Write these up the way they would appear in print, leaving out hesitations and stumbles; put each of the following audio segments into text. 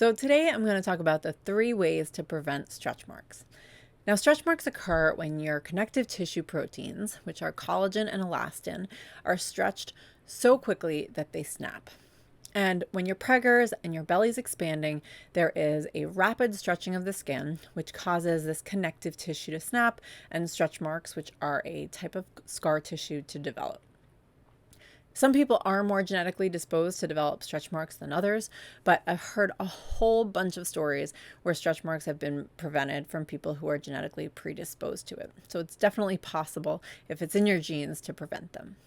So today I'm going to talk about the 3 ways to prevent stretch marks. Now, stretch marks occur when your connective tissue proteins, which are collagen and elastin, are stretched so quickly that they snap. And when your preggers and your belly's expanding, there is a rapid stretching of the skin, which causes this connective tissue to snap, and stretch marks, which are a type of scar tissue, to develop. Some people are more genetically disposed to develop stretch marks than others, but I've heard a whole bunch of stories where stretch marks have been prevented from people who are genetically predisposed to it. So it's definitely possible, if it's in your genes, to prevent them.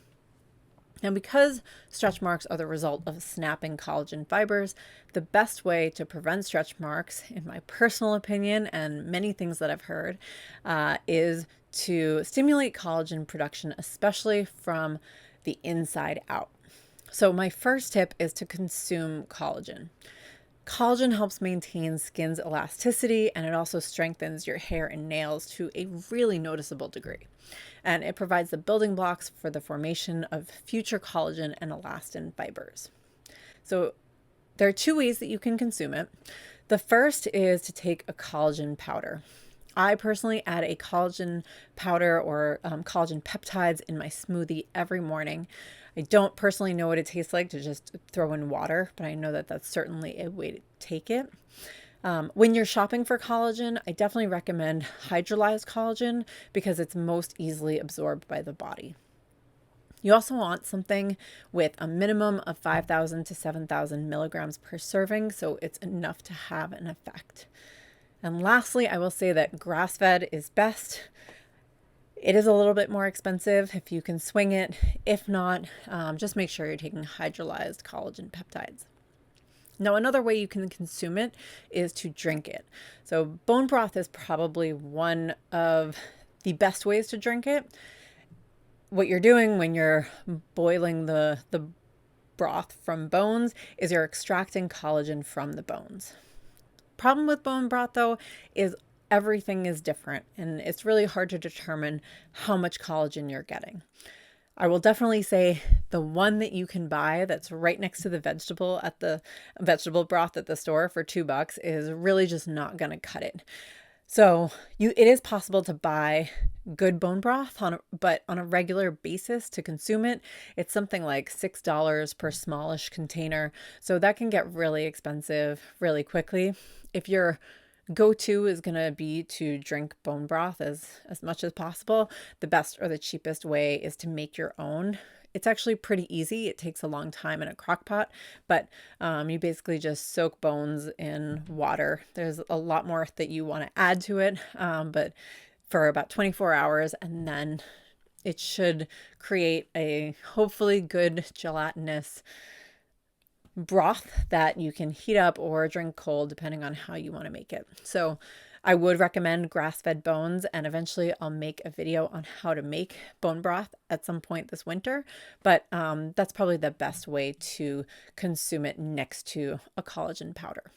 Now, because stretch marks are the result of snapping collagen fibers, the best way to prevent stretch marks, in my personal opinion, and many things that I've heard, is to stimulate collagen production, especially from the inside out. So my first tip is to consume collagen. Collagen helps maintain skin's elasticity, and it also strengthens your hair and nails to a really noticeable degree. And it provides the building blocks for the formation of future collagen and elastin fibers. So there are 2 ways that you can consume it. The first is to take a collagen powder. I personally add a collagen powder or collagen peptides in my smoothie every morning. I don't personally know what it tastes like to just throw in water, but I know that that's certainly a way to take it. When you're shopping for collagen, I definitely recommend hydrolyzed collagen because it's most easily absorbed by the body. You also want something with a minimum of 5,000 to 7,000 milligrams per serving, so it's enough to have an effect. And lastly, I will say that grass-fed is best. It is a little bit more expensive if you can swing it. If not, just make sure you're taking hydrolyzed collagen peptides. Now, another way you can consume it is to drink it. So bone broth is probably one of the best ways to drink it. What you're doing when you're boiling the broth from bones is you're extracting collagen from the bones. Problem with bone broth, though, is everything is different, and it's really hard to determine how much collagen you're getting. I will definitely say the one that you can buy that's right next to the vegetable broth at the store for $2 is really just not going to cut it. So it is possible to buy good bone broth but on a regular basis to consume it, it's something like $6 per smallish container. So that can get really expensive really quickly. If your go-to is going to be to drink bone broth as much as possible, the best or the cheapest way is to make your own. It's actually pretty easy. It takes a long time in a crock pot, but you basically just soak bones in water. There's a lot more that you want to add to it, but for about 24 hours, and then it should create a hopefully good gelatinous broth that you can heat up or drink cold depending on how you want to make it. So I would recommend grass-fed bones, and eventually I'll make a video on how to make bone broth at some point this winter, but that's probably the best way to consume it next to a collagen powder.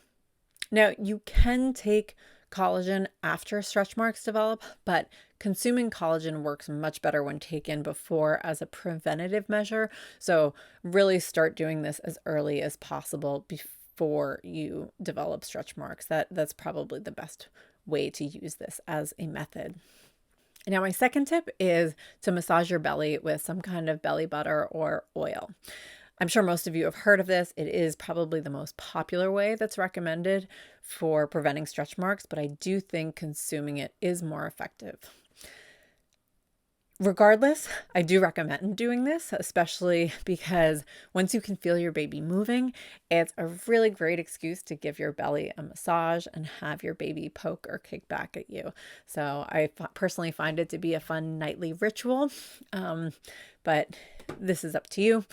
Now, you can take collagen after stretch marks develop, but consuming collagen works much better when taken before as a preventative measure. So really start doing this as early as possible before you develop stretch marks. That's probably the best way to use this as a method. Now, my second tip is to massage your belly with some kind of belly butter or oil. I'm sure most of you have heard of this. It is probably the most popular way that's recommended for preventing stretch marks, but I do think consuming it is more effective. Regardless, I do recommend doing this, especially because once you can feel your baby moving, it's a really great excuse to give your belly a massage and have your baby poke or kick back at you. So I personally find it to be a fun nightly ritual, but this is up to you.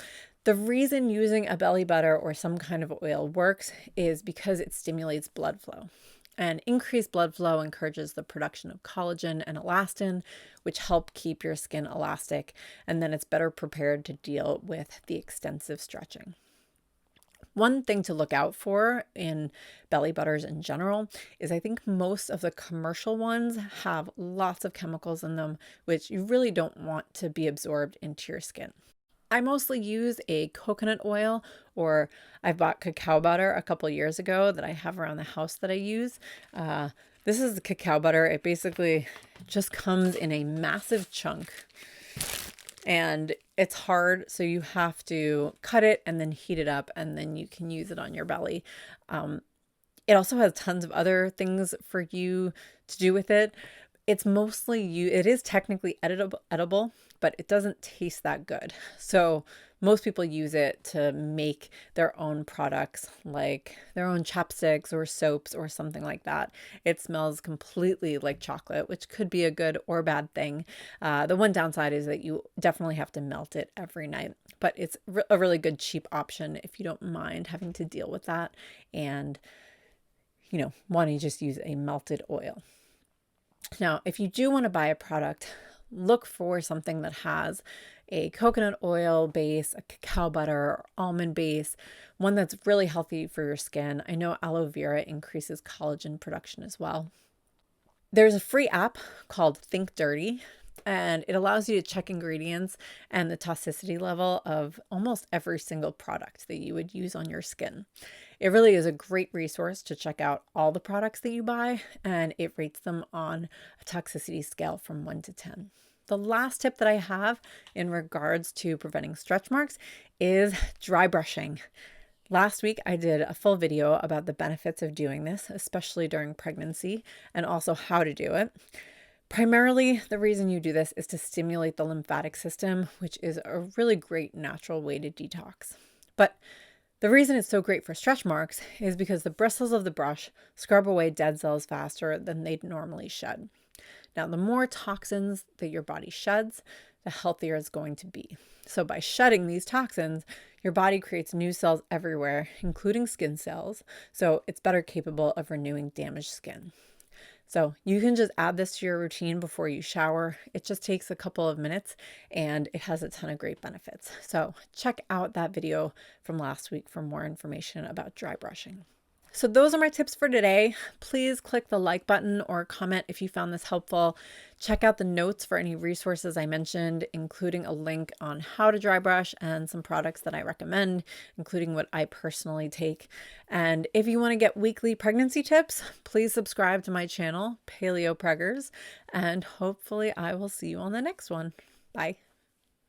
The reason using a belly butter or some kind of oil works is because it stimulates blood flow. And increased blood flow encourages the production of collagen and elastin, which help keep your skin elastic, and then it's better prepared to deal with the extensive stretching. One thing to look out for in belly butters in general is I think most of the commercial ones have lots of chemicals in them, which you really don't want to be absorbed into your skin. I mostly use a coconut oil, or I bought cacao butter a couple years ago that I have around the house that I use. Uh, this is the cacao butter. It basically just comes in a massive chunk and it's hard, so you have to cut it and then heat it up, and then you can use it on your belly. Um, it also has tons of other things for you to do with it. It's mostly it is technically edible, but it doesn't taste that good. So most people use it to make their own products, like their own chapsticks or soaps or something like that. It smells completely like chocolate, which could be a good or bad thing. The one downside is that you definitely have to melt it every night, but it's a really good cheap option if you don't mind having to deal with that and want to just use a melted oil. Now, if you do want to buy a product, look for something that has a coconut oil base, a cacao butter, or almond base, one that's really healthy for your skin. I know aloe vera increases collagen production as well. There's a free app called Think Dirty, and it allows you to check ingredients and the toxicity level of almost every single product that you would use on your skin. It really is a great resource to check out all the products that you buy, and it rates them on a toxicity scale from 1 to 10. The last tip that I have in regards to preventing stretch marks is dry brushing. Last week, I did a full video about the benefits of doing this, especially during pregnancy, and also how to do it. Primarily, the reason you do this is to stimulate the lymphatic system, which is a really great natural way to detox. But the reason it's so great for stretch marks is because the bristles of the brush scrub away dead cells faster than they'd normally shed. Now, the more toxins that your body sheds, the healthier it's going to be. So by shedding these toxins, your body creates new cells everywhere, including skin cells, so it's better capable of renewing damaged skin. So you can just add this to your routine before you shower. It just takes a couple of minutes and it has a ton of great benefits. So check out that video from last week for more information about dry brushing. So those are my tips for today. Please click the like button or comment if you found this helpful. Check out the notes for any resources I mentioned, including a link on how to dry brush and some products that I recommend, including what I personally take. And if you want to get weekly pregnancy tips, please subscribe to my channel, Paleo Preggers, and hopefully I will see you on the next one. Bye.